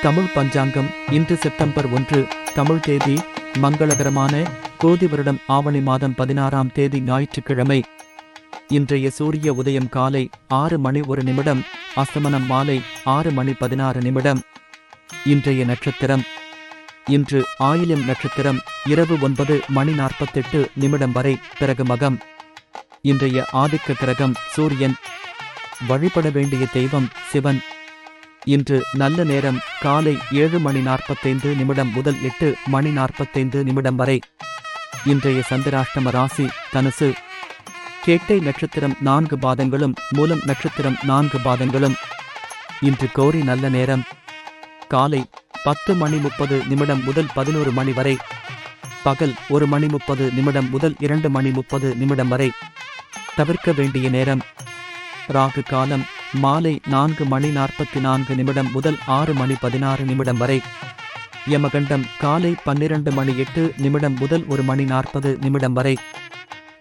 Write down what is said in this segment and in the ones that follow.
தமிழ் பஞ்சாங்கம் இன்று செப்டம்பர் 1 தமிழ் தேதி மங்களகரமான கோதி வருடம் ஆவணி மாதம் 16ஆம் தேதி ஞாயிற்றுக்கிழமை. இன்றைய சூரிய உதயம் காலை 6:01, அஸ்தமனம் மாலை 6:16. இன்றைய நட்சத்திரம். இன்று ஆயில்யம் நட்சத்திரம் இரவு 9:48 வரை, பிறகு மகம். இன்றைய ஆதிக்க கிரகம் சூரியன். வழிபட வேண்டிய தெய்வம் சிவன். இன்று நல்ல நேரம் காலை 7:45 முதல் 8:45 வரை. இன்றைய சந்திராஷ்டம ராசி தனுசு. கேட்டை நட்சத்திரம் 4 பாதங்களும் மூலம் நட்சத்திரம் 4 பாதங்களும். இன்று கோரி நல்ல நேரம் காலை 10:30 முதல் 11 வரை. பகல் 1:30 முதல் 2:30 வரை. தவிர்க்க வேண்டிய நேரம் ராகு காலம் மாலை 4:44 முதல் 6:16 வரை. யமகண்டம் காலை 12:08 முதல் 1:40 வரை.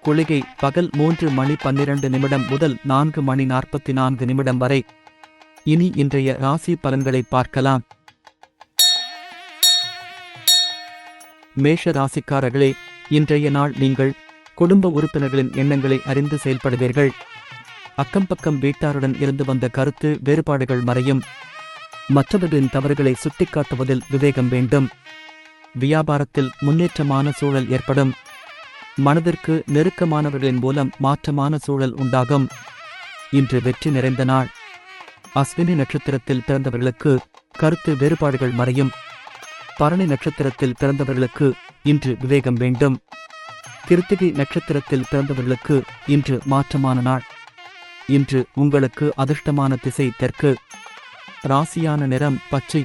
குளிகை பகல் 3:12 முதல் 4:44 வரை. இனி இன்றைய ராசி பலன்களை பார்க்கலாம். மேஷ ராசிக்காரர்களே, இன்றைய நாள் நீங்கள் குடும்ப உறுப்பினர்களின் எண்ணங்களை அறிந்து செயல்படுவீர்கள். அக்கம்பக்கம் வீட்டாருடன் இருந்து வந்த கருத்து வேறுபாடுகள் மறையும். மற்றவர்களின் தவறுகளை சுட்டிக்காட்டுவதில் விவேகம் வேண்டும். வியாபாரத்தில் முன்னேற்றமான சூழல் ஏற்படும். மனதிற்கு நெருக்கமானவர்களின் மூலம் மாற்றமான சூழல் உண்டாகும். இன்று வெற்றி நிறைந்த நாள். அஸ்வினி நட்சத்திரத்தில் பிறந்தவர்களுக்கு கருத்து வேறுபாடுகள் மறையும். பரணி நட்சத்திரத்தில் பிறந்தவர்களுக்கு இன்று விவேகம் வேண்டும். கிருத்திகை நட்சத்திரத்தில் பிறந்தவர்களுக்கு இன்று மாற்றமான நாள். இன்று உங்களுக்கு அதிர்ஷ்டமான திசை தெற்கு. ராசியான நிறம் பச்சை.